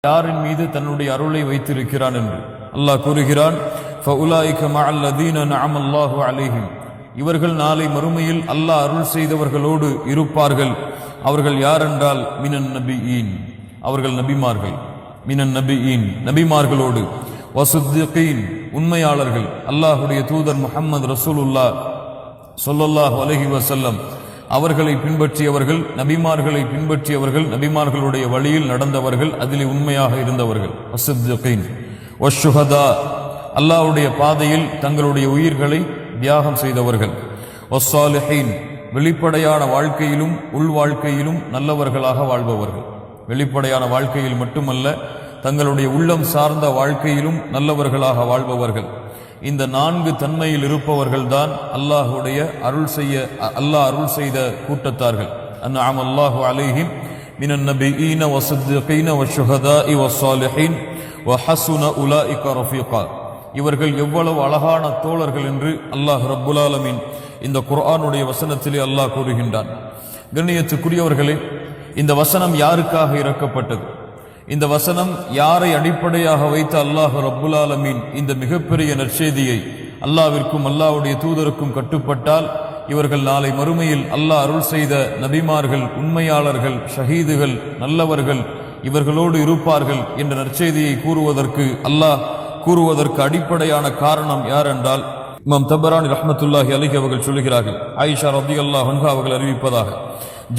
யாரின் மீது தன்னுடைய அருளை வைத்திருக்கிறான் என்று அல்லாஹ் கூறுகிறான். ஃபஉலாயிக மஅல் லதீன நஅம அல்லாஹு அலைஹிம், இவர்கள் நாளை மறுமையில் அல்லாஹ் அருள் செய்தவர்களோடு இருப்பார்கள். அவர்கள் யார் என்றால் மினன் நபியீன், அவர்கள் நபிமார்கள், மினன் நபியீன் நபிமார்களோடு, வஸித்தீகீன் உண்மையாளர்கள், அல்லாஹ்வுடைய தூதர் முஹம்மது ரசூலுல்லாஹ் ஸல்லல்லாஹு அலைஹி வஸல்லம் அவர்களை பின்பற்றியவர்கள், நபிமார்களை பின்பற்றியவர்கள், நபிமார்களுடைய வழியில் நடந்தவர்கள், அதிலே உண்மையாக இருந்தவர்கள். வஸித்தீகீன் வஷ்ஷுஹதா, அல்லாஹ்வுடைய பாதையில் தங்களுடைய உயிர்களை தியாகம் செய்தவர்கள். வஸ்ஸாலிஹீன், வெளிப்படையான வாழ்க்கையிலும் உள் வாழ்க்கையிலும் நல்லவர்களாக வாழ்பவர்கள். வெளிப்படையான வாழ்க்கையில் மட்டுமல்ல, தங்களுடைய உள்ளம் சார்ந்த வாழ்க்கையிலும் நல்லவர்களாக வாழ்பவர்கள். இந்த 4 தன்மையில் இருப்பவர்கள்தான் அல்லாஹ்வுடைய அல்லாஹ் அருள் செய்த கூட்டத்தார்கள். அன்அம அல்லாஹு அலைஹிம் மினன் நபியீன வஸித்தீகீன வஷ்ஷுஹதாஇ வஸ்ஸாலிஹீன் வஹஸுன உலாயிக ரஃபீகா. இவர்கள் எவ்வளவு அழகான தோழர்கள் என்று அல்லாஹ் ரப்புல் ஆலமீன் இந்த குர்ஆனுடைய வசனத்திலே அல்லாஹ் கூறுகின்றான். கண்ணியத்துக்குரியவர்களே, இந்த வசனம் யாருக்காக இறக்கப்பட்டது? இந்த வசனம் யாரை அடிப்படையாக வைத்து அல்லாஹ் ரப்புல் ஆலமீன் இந்த மிகப்பெரிய நற்செய்தியை அல்லாஹ்விற்கும் அல்லாஹ்வுடைய தூதருக்கும் கட்டுப்பட்டால் இவர்கள் நாளை மறுமையில் அல்லாஹ் அருள் செய்த நபிமார்கள், உண்மையாளர்கள், ஷஹீதுகள், நல்லவர்கள் இவர்களோடு இருப்பார்கள் என்ற நற்செய்தியை கூறுவதற்கு அடிப்படையான காரணம் யார் என்றால், இமாம் தபரானி ரஹ்மத்துல்லாஹி அலைஹி அவர்கள் சொல்கிறார்கள், ஆயிஷா ரலியல்லாஹு அன்ஹா அவர்கள் அறிவிப்பதாக,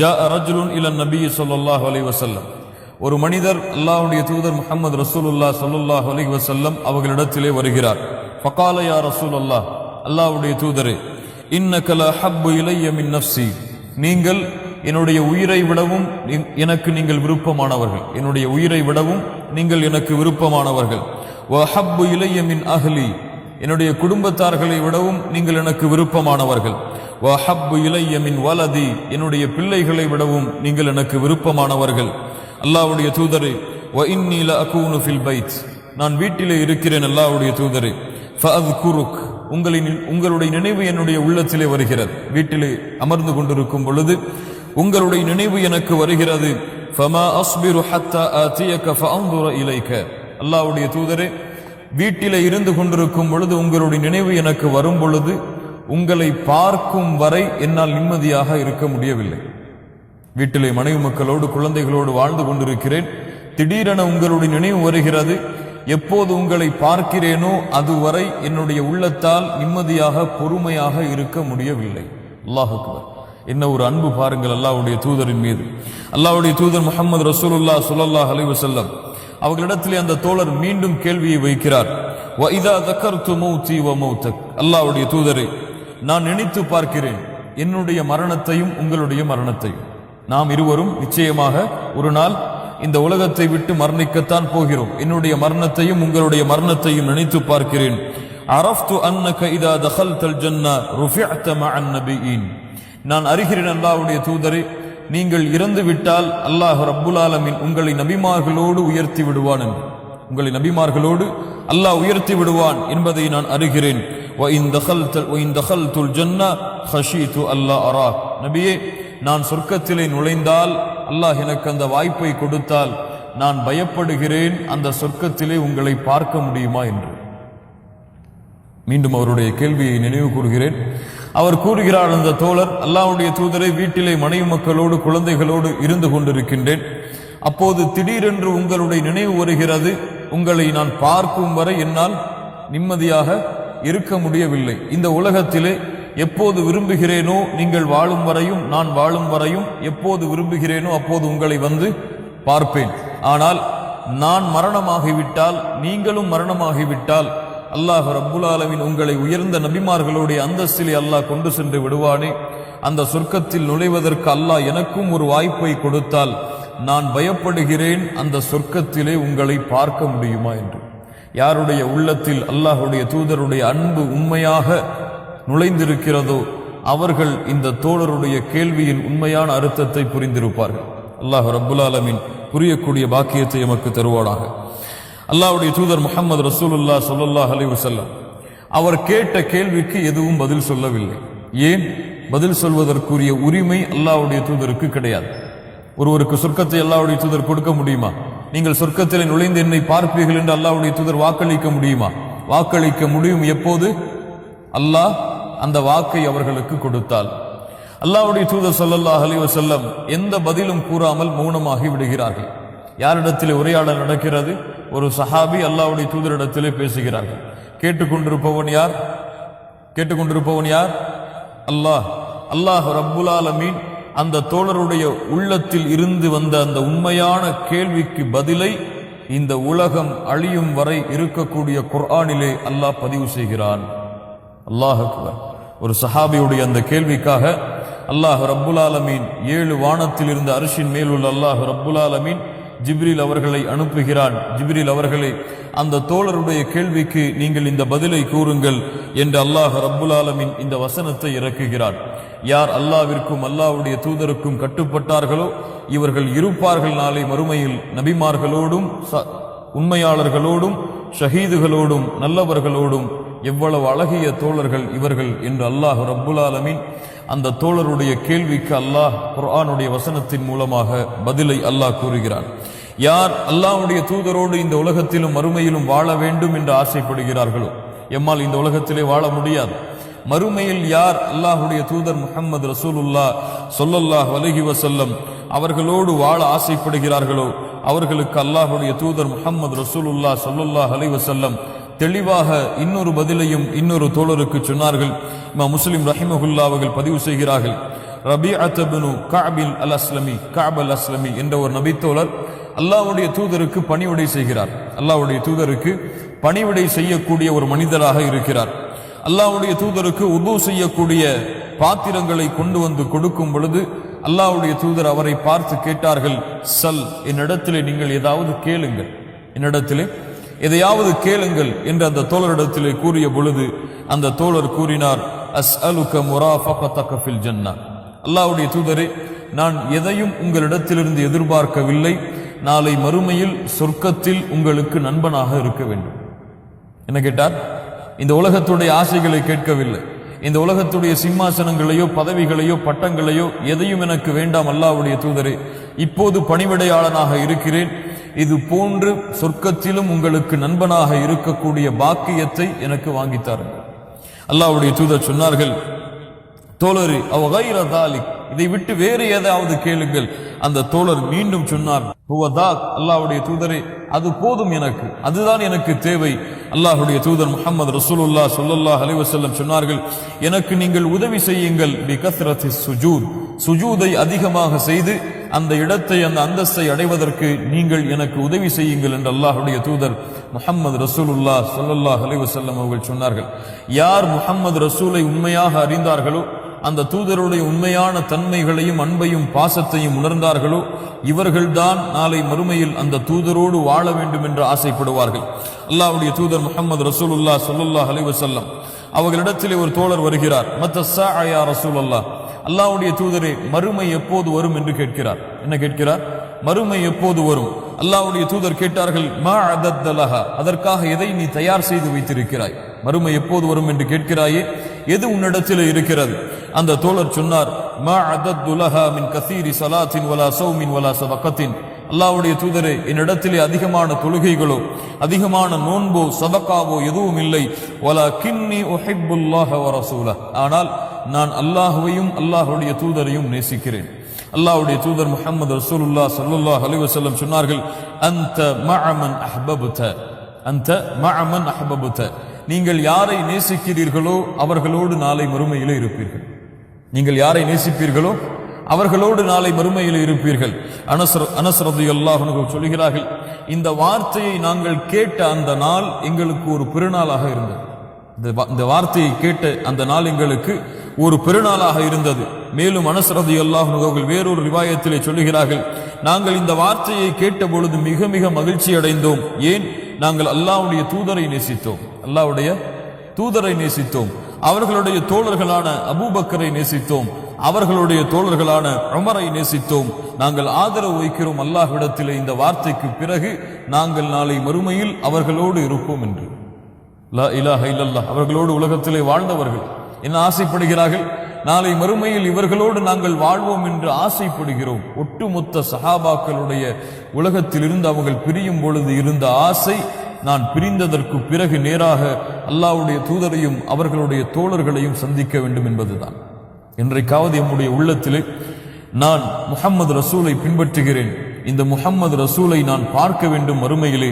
ஜாஅ ரஜுலுன் இலன் நபி ஸல்லல்லாஹு அலைஹி வஸல்லம், ஒரு மனிதர் அல்லாஹ்வுடைய தூதர் முஹம்மது ரசூலுல்லாஹ் ஸல்லல்லாஹு அலைஹி வஸல்லம் அவர்களிடத்திலே வருகிறார். ஃபகால யா ரசூலல்லாஹ், அல்லாஹ்வுடைய தூதரே, இன்னக லஹப்பு இலைய மின் நஃப்ஸி, நீங்கள் என்னுடைய உயிரை விடவும் நீங்கள் விருப்பமானவர்கள், என்னுடைய உயிரை விடவும் நீங்கள் எனக்கு விருப்பமானவர்கள். வஹப்பு இலைய மின் அஹ்லி, என்னுடைய குடும்பத்தார்களை விடவும் நீங்கள் எனக்கு விருப்பமானவர்கள். வஹப்பு இலைய மின் வலதி, என்னுடைய பிள்ளைகளை விடவும் நீங்கள் எனக்கு விருப்பமானவர்கள். அல்லாஹ்வுடைய தூதரே, வ இன்னி லஅகூனு ஃபில் பைத், நான் வீட்டிலே இருக்கிறேன் அல்லாஹ்வுடைய தூதரே. ஃபஅذ்குருக், உங்களுடைய நினைவு என்னுடைய உள்ளத்திலே வருகிறது. வீட்டிலே அமர்ந்து கொண்டிருக்கும் பொழுது உங்களுடைய நினைவு எனக்கு வருகிறது. ஃபமா அஸ்பிரு ஹத்தா ஆதியக ஃபஅன்துர இலைக, அல்லாஹ்வுடைய தூதரே, வீட்டிலே இருந்து கொண்டிருக்கும் பொழுது உங்களுடைய நினைவு எனக்கு வரும் பொழுது உங்களை பார்க்கும் வரை என்னால் நிம்மதியாக இருக்க முடியவில்லை. வீட்டிலே மனைவி மக்களோடு குழந்தைகளோடு வாழ்ந்து கொண்டிருக்கிறேன், திடீரென உங்களுடைய நினைவு வருகிறது. எப்போது உங்களை பார்க்கிறேனோ அதுவரை என்னுடைய உள்ளத்தால் நிம்மதியாக பொறுமையாக இருக்க முடியவில்லை. அல்லாஹ் அக்பர். என்ன ஒரு அன்பு பாருங்கள் அல்லாஹ்வுடைய தூதரின் மீது. அல்லாஹ்வுடைய தூதர் முஹம்மது ரசூலுல்லாஹ் ஸல்லல்லாஹு அலைஹி வஸல்லம் அவர்களிடத்திலே அந்த தோழர் மீண்டும் கேள்வியை வைக்கிறார். வ இதா தக்கர்து மௌதி வ மௌதக், அல்லாஹ்வுடைய தூதரே, நான் நினைத்து பார்க்கிறேன் என்னுடைய மரணத்தையும் உங்களுடைய மரணத்தையும். நாம் இருவரும் நிச்சயமாக ஒரு நாள் இந்த உலகத்தை விட்டு மரணிக்கத்தான் போகிறோம். என்னுடைய மரணத்தையும் உங்களுடைய மரணத்தையும் நினைத்து பார்க்கிறேன். அரஃப்து அன்னக இதா தഖல்தல் ஜன்னah ருஃபிஅத மஅன் நபியீன், நான் அறிகிறேன் அல்லாஹ்வுடைய தூதரே, நீங்கள் இறந்து விட்டால் அல்லாஹ் ரப்புல் ஆலமீன் உங்களை நபிமார்களோடு உயர்த்தி விடுவான் என்று, உங்களை நபிமார்களோடு அல்லாஹ் உயர்த்தி விடுவான் என்பதை நான் அறிகிறேன். வ இன் தഖல்துல் ஜன்னah ஹஷீது அல்லா அராக், நபியே, நான் சொர்க்கத்திலே நுழைந்தால் அல்லாஹ் எனக்கு அந்த வாய்ப்பை கொடுத்தால் நான் பயப்படுகிறேன் அந்த சொர்க்கத்திலே உங்களை பார்க்க முடியுமா என்று. மீண்டும் அவருடைய கேள்வியை நினைவு கூறுகிறேன். அவர் கூறுகிறார், அந்த தோழர், அல்லாஹ்வுடைய தூதரை, வீட்டிலே மனைவி மக்களோடு குழந்தைகளோடு இருந்து கொண்டிருக்கின்றேன். அப்போது திடீரென்று உங்களுடைய நினைவு வருகிறது. உங்களை நான் பார்க்கும் வரை என்னால் நிம்மதியாக இருக்க முடியவில்லை. இந்த உலகத்திலே எப்போது விரும்புகிறேனோ நீங்கள் வாழும் வரையும், நான் வாழும் வரையும் எப்போது விரும்புகிறேனோ அப்போது உங்களை வந்து பார்ப்பேன். ஆனால் நான் மரணமாகிவிட்டால், நீங்களும் மரணமாகிவிட்டால் அல்லாஹ் ரப்புல் ஆலமீன் உங்களை உயர்ந்த நபிமார்களுடைய அந்தஸ்திலே அல்லாஹ் கொண்டு சென்று விடுவானே. அந்த சொர்க்கத்தில் நுழைவதற்கு அல்லாஹ் எனக்கும் ஒரு வாய்ப்பை கொடுத்தால் நான் பயப்படுகிறேன் அந்த சொர்க்கத்திலே உங்களை பார்க்க முடியுமா என்று. யாருடைய உள்ளத்தில் அல்லாஹ்வுடைய தூதருடைய அன்பு உண்மையாக நுழைந்திருக்கிறதோ அவர்கள் இந்த தோழருடைய கேள்வியின் உண்மையான அர்த்தத்தை புரிந்திருப்பார்கள். அல்லாஹ் ரப்புல் ஆலமீன் புரியக்கூடிய பாக்கியத்தை எமக்கு தருவானாக. அல்லாஹ்வுடைய தூதர் முஹம்மது ரசூலுல்லாஹ் ஸல்லல்லாஹு அலைஹி வஸல்லம் அவர் கேட்ட கேள்விக்கு எதுவும் பதில் சொல்லவில்லை. ஏன்? பதில் சொல்வதற்குரிய உரிமை அல்லாஹ்வுடைய தூதருக்கு கிடையாது. ஒருவருக்கு சொர்க்கத்தை அல்லாஹ்வுடைய தூதர் கொடுக்க முடியுமா? நீங்கள் சொர்க்கத்தில் நுழைந்து என்னை பார்ப்பீர்கள் என்று அல்லாஹ்வுடைய தூதர் வாக்களிக்க முடியுமா? வாக்களிக்க முடியும் எப்போது? அல்லாஹ் அந்த வாக்கை அவர்களுக்கு கொடுத்தால். அல்லாஹ்வுடைய தூதர் ஸல்லல்லாஹு அலைஹி வஸல்லம் எந்த பதிலும் கூறாமல் மௌனமாகி விடுகிறார்கள். யாரிடத்திலே உரையாடல் நடக்கிறது? ஒரு சஹாபி அல்லாஹ்வுடைய தூதரிடத்திலே பேசுகிறார்கள். கேட்டுக்கொண்டிருப்பவன் யார்? அல்லாஹ். அல்லாஹ் ரப்புல் ஆலமீன் அந்த தோழருடைய உள்ளத்தில் இருந்து வந்த அந்த உண்மையான கேள்விக்கு பதிலை இந்த உலகம் அழியும் வரை இருக்கக்கூடிய குர்ஆனிலே அல்லாஹ் பதிவு செய்கிறான். அல்லாஹ் அக்பர். ஒரு சஹாபியுடைய அந்த கேள்விக்காக அல்லாஹ் ரப்புல் ஆலமீன் 7 வானத்தில் இருந்த அர்ஷின் மேல் உள்ள அல்லாஹ் ரப்புல் ஆலமீன் ஜிப்ரீல் அவர்களை அனுப்புகிறான். ஜிப்ரீல் அவர்களை அந்த தோழருடைய கேள்விக்கு நீங்கள் இந்த பதிலை கூறுங்கள் என்று அல்லாஹ் ரப்புல் ஆலமீன் இந்த வசனத்தை இறக்குகிறான். யார் அல்லாஹ்விற்கும் அல்லாஹ்வுடைய தூதருக்கும் கட்டுப்பட்டார்களோ இவர்கள் இருப்பார்கள் நாளை மறுமையில் நபிமார்களோடும் உண்மையாளர்களோடும் ஷஹீதுகளோடும் நல்லவர்களோடும். எவ்வளவு அழகிய தோழர்கள் இவர்கள் என்று அல்லாஹ் ரப்புல் ஆலமீன் அந்த தோழருடைய கேள்விக்கு அல்லாஹ் குர்ஆனுடைய வசனத்தின் மூலமாக பதிலை அல்லாஹ் கூறுகிறான். யார் அல்லாஹ்வுடைய தூதரோடு இந்த உலகத்திலும் மறுமையிலும் வாழ வேண்டும் என்று ஆசைப்படுகிறார்களோ, எம்மால் இந்த உலகத்திலே வாழ முடியாது, மறுமையில் யார் அல்லாஹ்வுடைய தூதர் முஹம்மது ரசூலுல்லாஹ் ஸல்லல்லாஹு அலைஹி வஸல்லம் அவர்களோடு வாழ ஆசைப்படுகிறார்களோ அவர்களுக்கு அல்லாஹ்வுடைய தூதர் முஹம்மது ரசூலுல்லாஹ் ஸல்லல்லாஹு அலைஹி வஸல்லம் தெளிவாக இன்னொரு பதிலையும் இன்னொரு தோழருக்கு சொன்னார்கள். இமாம் முஸ்லிம் ரஹிமஹுல்லாஹ் அவர்கள் பதிவு செய்கிறார்கள். ரபீஅத் இப்னு கஅப் அல் அஸ்லமி என்ற ஒரு நபித்தோழர் அல்லாஹ்வுடைய தூதருக்கு பணிவிடை செய்கிறார். அல்லாஹ்வுடைய தூதருக்கு பணிவிடை செய்யக்கூடிய ஒரு மனிதராக இருக்கிறார். அல்லாஹ்வுடைய தூதருக்கு உது செய்யக்கூடிய பாத்திரங்களை கொண்டு வந்து கொடுக்கும் பொழுது அல்லாஹ்வுடைய தூதர் அவரை பார்த்து கேட்டார்கள், சல், என்னிடத்திலே நீங்கள் ஏதாவது கேளுங்கள், என்னிடத்திலே எதையாவது கேளுங்கள் என்று அந்த தோழரிடத்திலே கூறிய பொழுது அந்த தோழர் கூறினார், அஸ்அலுக முராஃபகதக ஃபில் ஜன்னah. அல்லாஹ்வுடைய தூதரே, நான் எதையும் உங்களிடத்திலிருந்து எதிர்பார்க்கவில்லை, நாளை மறுமையில் சொர்க்கத்தில் உங்களுக்கு நண்பனாக இருக்க வேண்டும். என்ன கேட்டார்? இந்த உலகத்துடைய ஆசைகளை கேட்கவில்லை, இந்த உலகத்துடைய சிம்மாசனங்களையோ பதவிகளையோ பட்டங்களையோ எதையும் எனக்கு வேண்டாம் அல்லாஹ்வுடைய தூதரே, இப்போது பணிவிடையாளனாக இருக்கிறேன், இது போன்று சொர்க்கத்திலும் உங்களுக்கு நண்பனாக இருக்கக்கூடிய பாக்கியத்தை எனக்கு வாங்கித்தாருங்கள். அல்லாஹ்வுடைய தூதர் சொன்னார்கள், தோழரே, அவ கைர தாலிக், இதை விட்டு வேறு ஏதாவது கேளுங்கள். அந்த தோழர் மீண்டும் சொன்னார், அல்லாஹ்வுடைய தூதரே, அது போதும், எனக்கு அதுதான் எனக்கு தேவை. அல்லாஹ்வுடைய தூதர் முஹம்மது ரசூலுல்லாஹ் ஸல்லல்லாஹு அலைஹி வஸல்லம் சொன்னார்கள், எனக்கு நீங்கள் உதவி செய்யுங்கள், பிகஸ்ரத்தி சுஜூத், சுஜூதை அதிகமாக செய்து அந்த இடத்தை அந்த அந்தஸ்தை அடைவதற்கு நீங்கள் எனக்கு உதவி செய்யுங்கள் என்று அல்லாஹ்வுடைய தூதர் முஹம்மது ரசூலுல்லாஹ் ஸல்லல்லாஹு அலைஹி வஸல்லம் அவர்கள் சொன்னார்கள். யார் முஹம்மது ரசூலை உண்மையாக அறிந்தார்களோ, அந்த தூதருடைய உண்மையான தன்மைகளையும் அன்பையும் பாசத்தையும் உணர்ந்தார்களோ இவர்கள்தான் நாளை மறுமையில் அந்த தூதரோடு வாழ வேண்டும் என்று ஆசைப்படுவார்கள். அல்லாஹ்வுடைய தூதர் முஹம்மது ரசூலுல்லாஹ் ஸல்லல்லாஹு அலைஹி வஸல்லம் அவர்களிடத்திலே ஒரு தோழர் வருகிறார். மத்தஸ்ஸா யா ரசூலல்லாஹ், அல்லாஹ்வுடைய தூதரே, மறுமை எப்போது வரும் என்று கேட்கிறார். என்ன கேட்கிறார்? மறுமை எப்போது வரும்? அல்லாஹ்வுடைய தூதர் கேட்டார்கள், மா அதத்த லஹா, அதற்காக எதை நீ தயார் செய்து வைத்திருக்கிறாய்? மறுமை எப்போது வரும் என்று கேட்கிறாயே, எது உன்னிடத்தில் இருக்கிறது? அந்த தோழர் சொன்னார், மா அதத்து லஹா மின் கஸீரி ஸலாத்தின் வலா ஸௌமின் வலா ஸதகத்தின். அல்லாஹ்வுடைய தூதரே, என்னிடத்திலே அதிகமான தொழுகைகளோ அதிகமான நோன்போ சதகாவோ எதுவும் இல்லை. வலா கின்னி உஹிப்புல்லாஹ வ ரசூலஹ், ஆனால் நான் அல்லாஹ்வையும் அல்லாஹ்வுடைய தூதரையும் நேசிக்கிறேன். அல்லாஹ்வுடைய தூதர் முஹம்மது ரசூலுல்லாஹ் ஸல்லல்லாஹு அலைஹி வஸல்லம் சொன்னார்கள், அன்த மஅமன் அஹ்பப்த, அன்த மஅமன் அஹ்பப்த, நீங்கள் யாரை நேசிக்கிறீர்களோ அவர்களோடு நாளை மறுமையிலே இருப்பீர்கள். நீங்கள் யாரை நேசிப்பீர்களோ அவர்களோடு நாளை மறுமையில் இருப்பீர்கள். அனஸ் ரலியல்லாஹு அன்ஹு சொல்கிறார்கள், இந்த வார்த்தையை நாங்கள் கேட்ட அந்த நாள் எங்களுக்கு ஒரு பெருநாளாக இருந்தது. இந்த வார்த்தையை கேட்ட அந்த நாள் எங்களுக்கு ஒரு பெருநாளாக இருந்தது. மேலும் அனஸ் ரலியல்லாஹு அன்ஹு அவர்கள் வேறொரு ரிவாயத்திலே சொல்கிறார்கள், நாங்கள் இந்த வார்த்தையை கேட்ட பொழுது மிக மிக மகிழ்ச்சி அடைந்தோம். ஏன்? நாங்கள் அல்லாஹ்வுடைய தூதரை நேசித்தோம், அல்லாஹ்வுடைய தூதரை நேசித்தோம், அவர்களுடைய தோழர்களான அபூபக்கரை நேசித்தோம், அவர்களுடைய தோழர்களான உமரை நேசித்தோம். நாங்கள் ஆதரவு வைக்கிறோம் அல்லாஹ்விடத்திலே இந்த வார்த்தைக்கு பிறகு நாங்கள் நாளை மறுமையில் அவர்களோடு இருப்போம் என்று. லா இலாஹ இல்லல்லாஹ், அவர்களோடு உலகத்திலே வாழ்ந்தவர்கள் என்ன ஆசைப்படுகிறார்கள்? நாளை மறுமையில் இவர்களோடு நாங்கள் வாழ்வோம் என்று ஆசைப்படுகிறோம். ஒட்டுமொத்த சஹாபாக்களுடைய உலகத்திலிருந்து அவர்கள் பிரியும் பொழுது இருந்த ஆசை, நான் பிரிந்ததற்கு பிறகு நேராக அல்லாஹ்வுடைய தூதரையும் அவர்களுடைய தோழர்களையும் சந்திக்க வேண்டும் என்பதுதான். இன்றைக்காவது நம்முடைய உள்ளத்திலே நான் முஹம்மது ரசூலை பின்பற்றுகிறேன், இந்த முஹம்மது ரசூலை நான் பார்க்க வேண்டும் மறுமையிலே,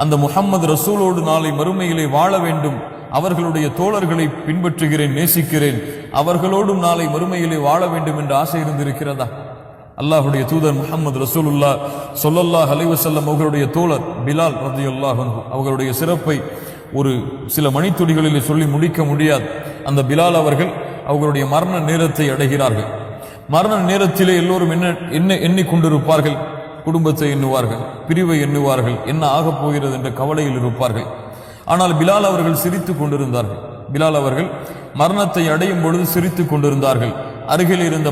அந்த முஹம்மது ரசூலோடு நாளை மறுமையிலே வாழ வேண்டும், அவர்களுடைய தோழர்களை பின்பற்றுகிறேன், நேசிக்கிறேன், அவர்களோடும் நாளை மறுமையிலே வாழ வேண்டும் என்ற ஆசை இருந்திருக்கிறதா? அல்லாஹுடைய தூதர் முஹம்மது ரசூலுல்லாஹ் ஸல்லல்லாஹு அலைஹி வஸல்லம் அவர்களுடைய தோழர் பிலால் ரலியல்லாஹு அன்ஹு அவர்களுடைய சிறப்பை ஒரு சில மணித்துளிகளிலே சொல்லி முடிக்க முடியாது. அந்த பிலால் அவர்கள் அவர்களுடைய மரண நேரத்தை அடைகிறார்கள். மரண நேரத்திலே எல்லோரும் என்ன எண்ணிக்கொண்டிருப்பார்கள்? குடும்பத்தை எண்ணுவார்கள், பிரிவை எண்ணுவார்கள், என்ன ஆகப் போகிறது என்ற கவலையில் இருப்பார்கள். ஆனால் பிலால் அவர்கள் சிரித்துக் கொண்டிருந்தார்கள். பிலால் அவர்கள் மரணத்தை அடையும் பொழுது சிரித்துக் கொண்டிருந்தார்கள். அருகில் இருந்த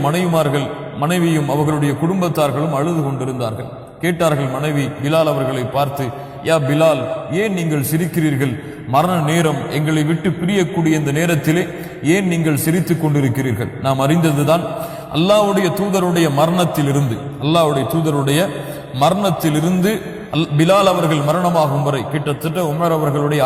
மனைவியும் அவர்களுடைய குடும்பத்தார்களும் அழுது கொண்டிருந்தார்கள். கேட்டார்கள் மனைவி பிலால் அவர்களை பார்த்து, யா பிலால், ஏன் நீங்கள் சிரிக்கிறீர்கள்? மரண நேரம், எங்களை விட்டு பிரியக்கூடிய இந்த நேரத்திலே ஏன் நீங்கள் சிரித்துக் கொண்டிருக்கிறீர்கள்? நாம் அறிந்ததுதான், அல்லாஹ்வுடைய தூதருடைய மரணத்திலிருந்து பிலால் அவர்கள் மரணமாகும் வரை கிட்டத்தட்ட உமர் அவர்களுடைய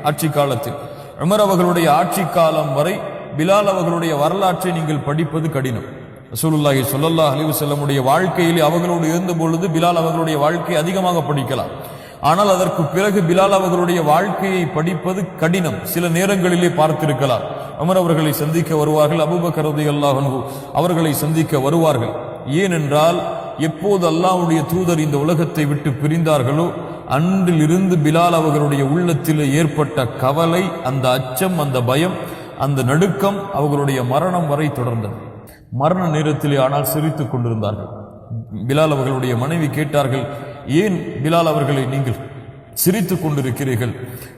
ஆட்சி காலத்தில், உமர் அவர்களுடைய ஆட்சி காலம் வரை பிலால் அவர்களுடைய வரலாற்றை நீங்கள் படிப்பது கடினம். ரசூலுல்லாஹி ஸல்லல்லாஹு அலைஹி வஸல்லமுடைய வாழ்க்கையிலே அவர்களோடு இருந்த பொழுது பிலால் அவர்களுடைய வாழ்க்கையை அதிகமாக படிக்கலாம். ஆனால் அதற்கு பிறகு பிலால் அவர்களுடைய வாழ்க்கையை படிப்பது கடினம். சில நேரங்களிலே பார்த்திருக்கலாம், உமர் அவர்களை சந்திக்க வருவார்கள், அபூபக்கர் ரலியல்லாஹு அன்ஹு அவர்களை சந்திக்க வருவார்கள். ஏனென்றால் எப்போது அல்லாஹ்வுடைய தூதர் இந்த உலகத்தை விட்டு பிரிந்தார்களோ அன்றிலிருந்து பிலால் அவர்களுடைய உள்ளத்தில் ஏற்பட்ட கவலை, அந்த அச்சம், அந்த பயம், அந்த நடுக்கம் அவர்களுடைய மரணம் வரை தொடர்ந்தது. மரண நேரத்திலே ஆனால் சிரித்துக் கொண்டிருந்தார்கள். பிலால் அவர்களுடைய மனைவி கேட்டார்கள், ஏன் பிலால் அவர்களை நீங்கள் சிரித்துக் கொண்டிருக்கிறீர்கள்?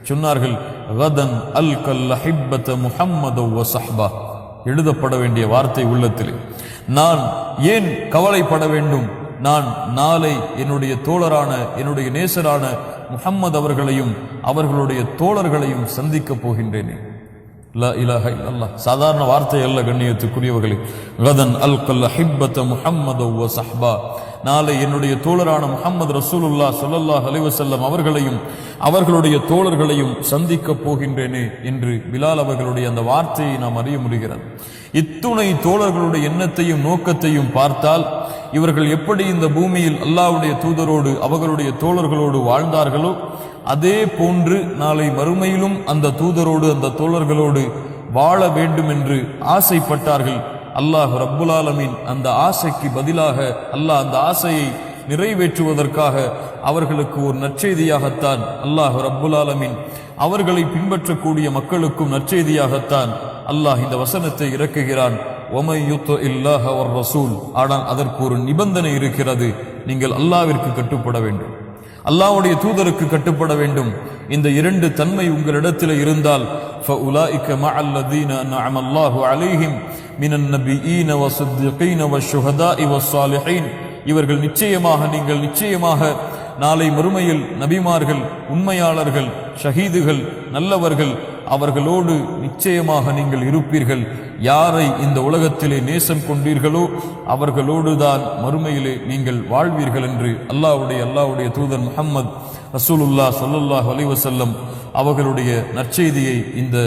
சொன்னார்கள், கதன் அல்கல் அஹிப்பத முஹம்மது வ ஸஹ்பா. எழுதப்பட வேண்டிய வார்த்தை உள்ளத்திலே, நான் ஏன் கவலைப்பட வேண்டும்? நான் நாளை என்னுடைய தோழரான, என்னுடைய நேசரான முஹம்மது அவர்களையும் அவர்களுடைய தோழர்களையும் சந்திக்கப் போகின்றேனே. லா இலாஹ இல்லல்லாஹ். சாதாரண வார்த்தை அல்ல கண்ணியத்துக்குரியவர்களே. கதன் அல்கல் அஹிப்பத முஹம்மது வ ஸஹ்பா. நாளை என்னுடைய தோழரான முஹம்மது ரசூலுல்லாஹ் ஸல்லல்லாஹு அலைஹி வஸல்லம் அவர்களையும் அவர்களுடைய தோழர்களையும் சந்திக்கப் போகின்றேனே என்று பிலால் அவர்களுடைய அந்த வார்த்தையை நாம் அறிய முடிகிறது. இத்துணை தோழர்களுடைய எண்ணத்தையும் நோக்கத்தையும் பார்த்தால், இவர்கள் எப்படி இந்த பூமியில் அல்லாஹ்வுடைய தூதரோடு அவர்களுடைய தோழர்களோடு வாழ்ந்தார்களோ அதே போன்று நாளை மறுமையிலும் அந்த தூதரோடு அந்த தோழர்களோடு வாழ வேண்டும் என்று ஆசைப்பட்டார்கள். அல்லாஹ் ரப்புல் ஆலமீன் அந்த ஆசைக்கு பதிலாக, அல்லாஹ் அந்த ஆசையை நிறைவேற்றுவதற்காக அவர்களுக்கு ஒரு நற்செய்தியாகத்தான் அல்லாஹ் ரப்புல் ஆலமீன் அவர்களை பின்பற்றக்கூடிய மக்களுக்கும் நற்செய்தியாகத்தான் அல்லாஹ் இந்த வசனத்தை இறக்குகிறான். வமை யுத்து இல்லாஹ வர் ரசூல். ஆனால் அதற்கு ஒரு நிபந்தனை இருக்கிறது. நீங்கள் அல்லாஹ்விற்கு கட்டுப்பட வேண்டும், அல்லாஹ்வுடைய தூதருக்கு கட்டுப்பட வேண்டும். இந்த இரண்டு தன்மை உங்களிடத்தில் இருந்தால், فَأُولَٰئِكَ مَعَ الَّذِينَ أَنْعَمَ اللَّهُ عَلَيْهِمْ مِنَ النَّبِيِّينَ وَالصِّدِّيقِينَ وَالشُّهَدَاءِ وَالصَّالِحِينَ. இவர்கள் நீங்கள் நிச்சயமாக நாளை மறுமையில் நபிமார்கள், உண்மையாளர்கள், ஷஹீதுகள், நல்லவர்கள் அவர்களோடு நிச்சயமாக நீங்கள் இருப்பீர்கள். யாரை இந்த உலகத்திலே நேசம் கொண்டீர்களோ அவர்களோடு தான் மறுமையிலே நீங்கள் வாழ்வீர்கள் என்று அல்லாஹ்வுடைய தூதர் முஹம்மது ரசூலுல்லாஹ் ஸல்லல்லாஹு அலைஹி வஸல்லம் அவர்களுடைய நற்செய்தியை இந்த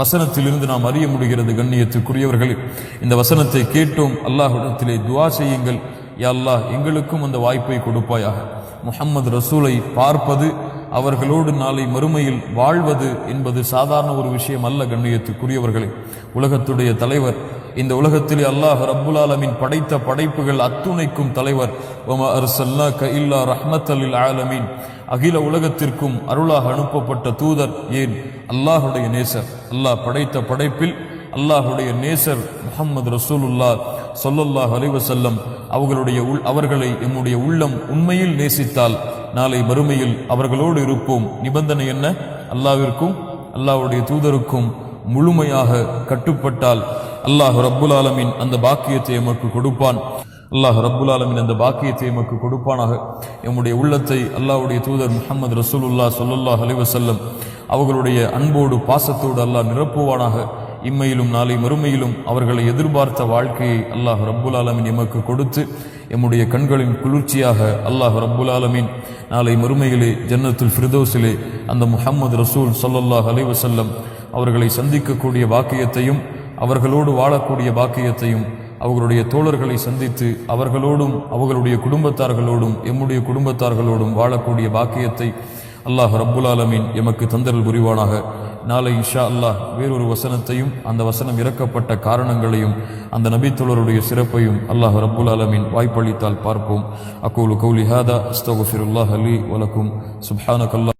வசனத்திலிருந்து நாம் அறிய முடிகிறது. கண்ணியத்துக்குரியவர்களே, இந்த வசனத்தை கேட்டோம். அல்லாஹ்விடத்திலே துஆ செய்யுங்கள், யா அல்லாஹ் எங்களுக்கும் அந்த வாய்ப்பை கொடுப்பாயாக. முஹம்மது ரசூலை பார்ப்பது, அவர்களோடு நாளை மறுமையில் வாழ்வது என்பது சாதாரண ஒரு விஷயம் அல்ல. கண்ணியத்துக்குரியவர்களே, உலகத்துடைய தலைவர், இந்த உலகத்திலே அல்லாஹ் ரப்புல் ஆலமீன் படைத்த படைப்புகள் அத்துணைக்கும் தலைவர். வமா அர்ஸல்னாக இல்லா ரஹ்மத்தல் லில் ஆலமீன். அகில உலகத்திற்கும் அருளாக அனுப்பப்பட்ட தூதர். ஏன்? அல்லாஹுடைய நேசர். அல்லாஹ் படைத்த படைப்பில் அல்லாஹுடைய நேசர் முஹம்மது ரசூலுல்லாஹ் ஸல்லல்லாஹு அலைஹி வஸல்லம் அவர்களை எம்முடைய உள்ளம் உண்மையில் நேசித்தால் நாளை மறுமையில் அவர்களோடு இருப்போம். நிபந்தனை என்ன? அல்லாஹ்விற்கும் அல்லாஹ்வுடைய தூதருக்கும் முழுமையாக கட்டுப்பட்டால் அல்லாஹ் ரப்புல் ஆலமீன் அந்த பாக்கியத்தை எமக்கு கொடுப்பான். அல்லாஹ் ரப்புல் ஆலமீன் அந்த பாக்கியத்தை எமக்கு கொடுப்பானாக. எம்முடைய உள்ளத்தை அல்லாஹ்வுடைய தூதர் முஹம்மது ரசூலுல்லாஹ் ஸல்லல்லாஹு அலைஹி வஸல்லம் அவர்களுடைய அன்போடு பாசத்தோடு அல்லாஹ் நிரப்புவானாக. இம்மையிலும் நாளை மறுமையிலும் அவர்களை எதிர்பார்த்த வாழ்க்கையை அல்லாஹ் ரப்புல் ஆலமீன் எமக்கு கொடுத்து எம்முடைய கண்களின் குளிர்ச்சியாக அல்லாஹ் ரப்புல் ஆலமீன் நாளை மறுமையிலே ஜன்னத்துல் ஃபிர்தௌஸிலே அந்த முஹம்மது ரசூல் ஸல்லல்லாஹு அலைஹி வஸல்லம் அவர்களை சந்திக்கக்கூடிய பாக்கியத்தையும் அவர்களோடு வாழக்கூடிய பாக்கியத்தையும் அவர்களுடைய தோழர்களை சந்தித்து அவர்களோடும் அவர்களுடைய குடும்பத்தார்களோடும் எம்முடைய குடும்பத்தார்களோடும் வாழக்கூடிய பாக்கியத்தை அல்லாஹ் ரப்புல் ஆலமீன் எமக்கு தந்தரல் புரிவானாக. நாளை இன்ஷா அல்லாஹ் வேறொரு வசனத்தையும் அந்த வசனம் இறக்கப்பட்ட காரணங்களையும் அந்த நபித்தோழருடைய சிறப்பையும் அல்லாஹ் ரப்புல் ஆலமீன் வாய்ப்பளித்தால் பார்ப்போம். அகூலு கௌலி ஹாதா அஸ்தக்ஃபிருல்லாஹ் லீ வலக்கும் சுப்ஹானக்கல்லாஹ்.